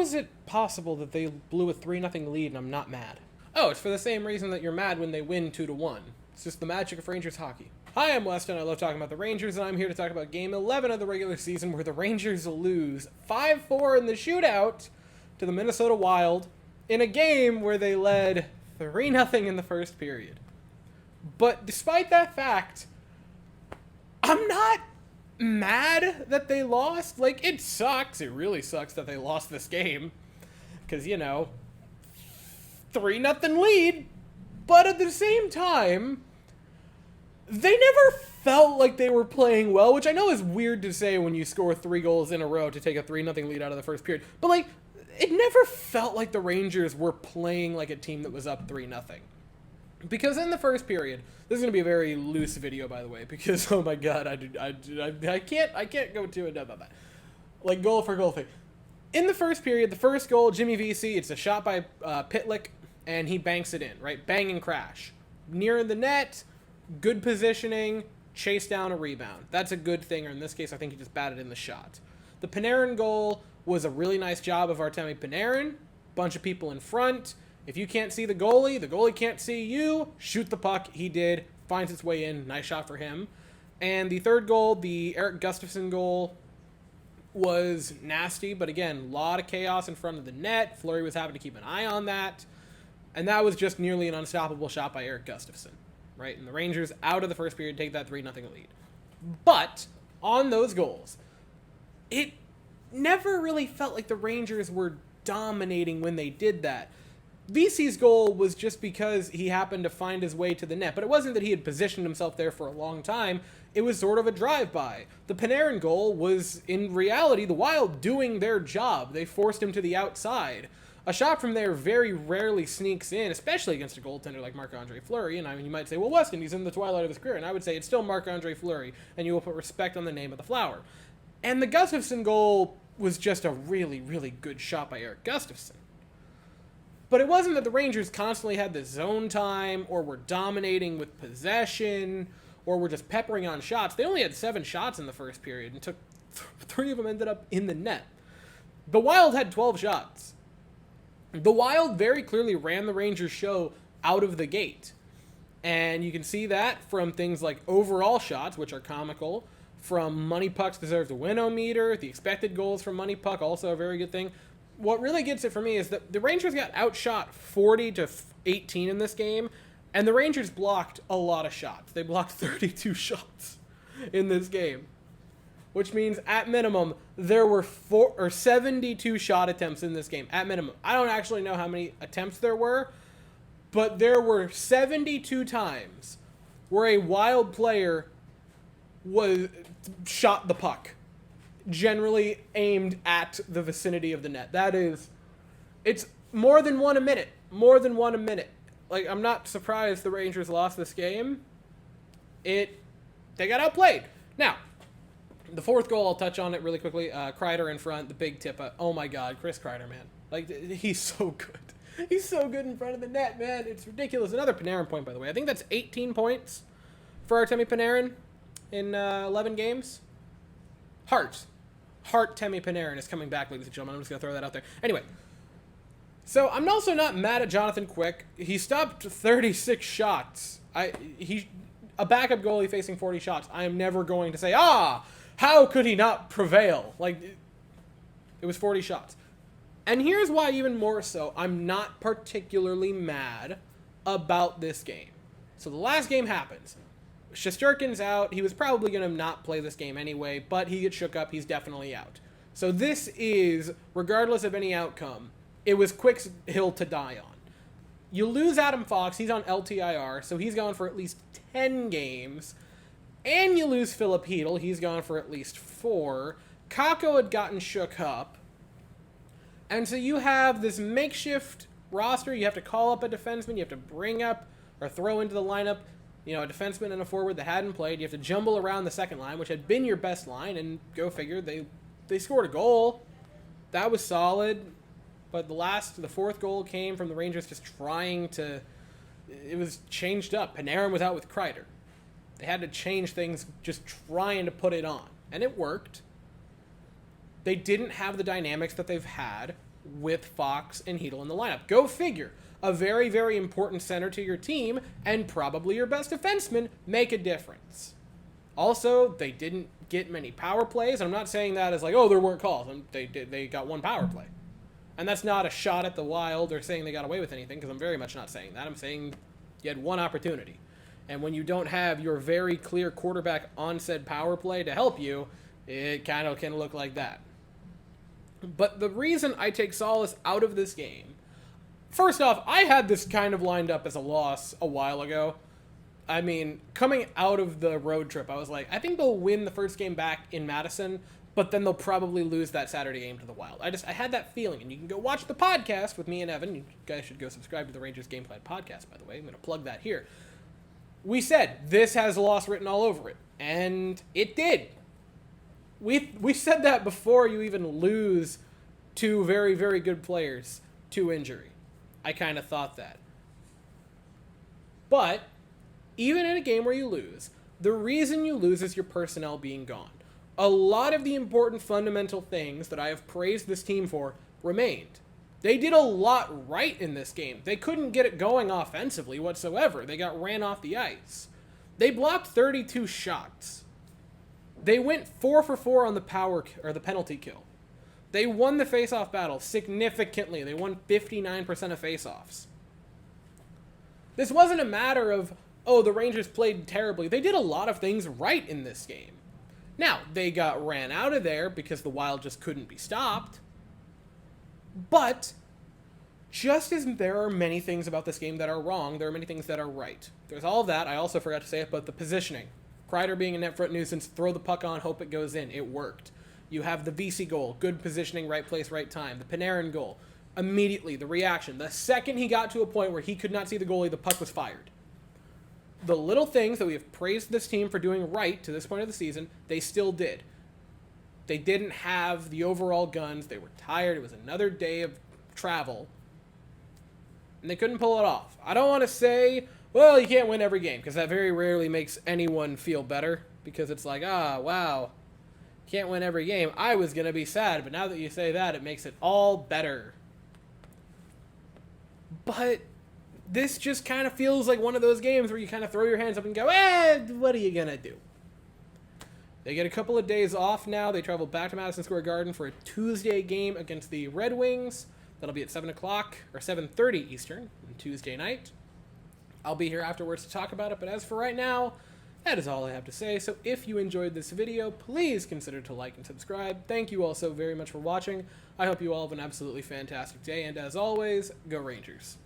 How is it possible that they blew a 3-0 lead and I'm not mad? Oh, it's for the same reason that you're mad when they win 2-1. It's just the magic of Rangers hockey. Hi, I'm Weston. I love talking about the Rangers, and I'm here to talk about Game 11 of the regular season, where the Rangers lose 5-4 in the shootout to the Minnesota Wild in a game where they led 3-0 in the first period. But despite that fact, I'm not mad that they lost. Like, it sucks. It really sucks that they lost this game. Because, 3-0 lead. But at the same time, they never felt like they were playing well, which I know is weird to say when you score 3 goals in a row to take a 3-0 lead out of the first period. But, like, it never felt like the Rangers were playing like a team that was up 3-0. Because in the first period, this is going to be a very loose video, by the way, because, oh my god, I can't go too in-depth about that. Like, goal for goal thing. In the first period, the first goal, Jimmy Vesey, it's a shot by Pitlick, and he banks it in, right? Bang and crash. Near the net, good positioning, chase down a rebound. That's a good thing, or in this case, I think he just batted in the shot. The Panarin goal was a really nice job of Artemi Panarin. Bunch of people in front. If you can't see the goalie can't see you. Shoot the puck. He did. Finds its way in. Nice shot for him. And the third goal, the Erik Gustafsson goal, was nasty. But again, a lot of chaos in front of the net. Fleury was having to keep an eye on that. And that was just nearly an unstoppable shot by Erik Gustafsson. Right? And the Rangers, out of the first period, take that 3-0 lead. But on those goals, it never really felt like the Rangers were dominating when they did that. Vesey's goal was just because he happened to find his way to the net, but it wasn't that he had positioned himself there for a long time. It was sort of a drive-by. The Panarin goal was, in reality, the Wild doing their job. They forced him to the outside. A shot from there very rarely sneaks in, especially against a goaltender like Marc-Andre Fleury. And I mean, you might say, well, Weston, he's in the twilight of his career. And I would say it's still Marc-Andre Fleury, and you will put respect on the name of the flower. And the Gustafsson goal was just a really, really good shot by Erik Gustafsson. But it wasn't that the Rangers constantly had the zone time, or were dominating with possession, or were just peppering on shots. They only had 7 shots in the first period, and 3 of them ended up in the net. The Wild had 12 shots. The Wild very clearly ran the Rangers show out of the gate. And you can see that from things like overall shots, which are comical, from Money Pucks Deserve to Win-O-meter, the expected goals from Money Puck, also a very good thing. What really gets it for me is that the Rangers got outshot 40-18 in this game, and the Rangers blocked a lot of shots. They blocked 32 shots in this game, which means at minimum there were 72 shot attempts in this game. At minimum, I don't actually know how many attempts there were, but there were 72 times where a Wild player shot the puck, generally aimed at the vicinity of the net. It's more than one a minute. Like, I'm not surprised the Rangers lost this game. They got outplayed. Now, the fourth goal, I'll touch on it really quickly. Kreider in front, the big tip. Oh my god, Chris Kreider, man. Like, he's so good. He's so good in front of the net, man. It's ridiculous. Another Panarin point, by the way. I think that's 18 points for Artemi Panarin in 11 games. Heart Temi Panarin is coming back, ladies and gentlemen. I'm just going to throw that out there. Anyway, so I'm also not mad at Jonathan Quick. He stopped 36 shots. A backup goalie facing 40 shots. I am never going to say, how could he not prevail? Like, it was 40 shots. And here's why, even more so, I'm not particularly mad about this game. So the last game happens. Shesterkin's out. He was probably going to not play this game anyway, but he gets shook up. He's definitely out. So this is, regardless of any outcome, it was Quick's hill to die on. You lose Adam Fox. He's on LTIR, so he's gone for at least 10 games. And you lose Philip Hedl. He's gone for at least 4. Kakko had gotten shook up. And so you have this makeshift roster. You have to call up a defenseman. You have to bring up or throw into the lineup, a defenseman and a forward that hadn't played. You have to jumble around the second line, which had been your best line, and go figure, they scored a goal. That was solid. But the fourth goal came from the Rangers just trying to, it was changed up. Panarin was out with Kreider. They had to change things, just trying to put it on. And it worked. They didn't have the dynamics that they've had with Fox and Hedel in the lineup. Go figure. A very, very important center to your team and probably your best defenseman make a difference. Also, they didn't get many power plays. I'm not saying that as like, oh, there weren't calls. They got one power play. And that's not a shot at the Wild or saying they got away with anything, because I'm very much not saying that. I'm saying you had one opportunity. And when you don't have your very clear quarterback on said power play to help you, it kind of can look like that. But the reason I take solace out of this game, first off, I had this kind of lined up as a loss a while ago. I mean, coming out of the road trip, I was like, I think they'll win the first game back in Madison, but then they'll probably lose that Saturday game to the Wild. I had that feeling, and you can go watch the podcast with me and Evan. You guys should go subscribe to the Rangers Game Plan podcast, by the way. I'm going to plug that here. We said this has a loss written all over it, and it did. We said that before you even lose two very, very good players to injury. I kind of thought that. But even in a game where you lose, the reason you lose is your personnel being gone. A lot of the important fundamental things that I have praised this team for remained. They did a lot right in this game. They couldn't get it going offensively whatsoever. They got ran off the ice. They blocked 32 shots. They went 4 for 4 on the the penalty kill. They won the face-off battle significantly. They won 59% of face-offs. This wasn't a matter of, oh, the Rangers played terribly. They did a lot of things right in this game. Now, they got ran out of there because the Wild just couldn't be stopped. But just as there are many things about this game that are wrong, there are many things that are right. There's all of that. I also forgot to say it, but the positioning. Kreider being a net front nuisance, throw the puck on, hope it goes in. It worked. You have the VC goal, good positioning, right place, right time. The Panarin goal, immediately, the reaction. The second he got to a point where he could not see the goalie, the puck was fired. The little things that we have praised this team for doing right to this point of the season, they still did. They didn't have the overall guns. They were tired. It was another day of travel. And they couldn't pull it off. I don't want to say, well, you can't win every game, because that very rarely makes anyone feel better. Because it's like, wow, can't win every game. I was going to be sad, but now that you say that, it makes it all better. But this just kind of feels like one of those games where you kind of throw your hands up and go, what are you going to do? They get a couple of days off now. They travel back to Madison Square Garden for a Tuesday game against the Red Wings. That'll be at 7 o'clock or 7:30 Eastern on Tuesday night. I'll be here afterwards to talk about it, but as for right now, that is all I have to say. So if you enjoyed this video, please consider to like and subscribe. Thank you all so very much for watching. I hope you all have an absolutely fantastic day, and as always, go Rangers.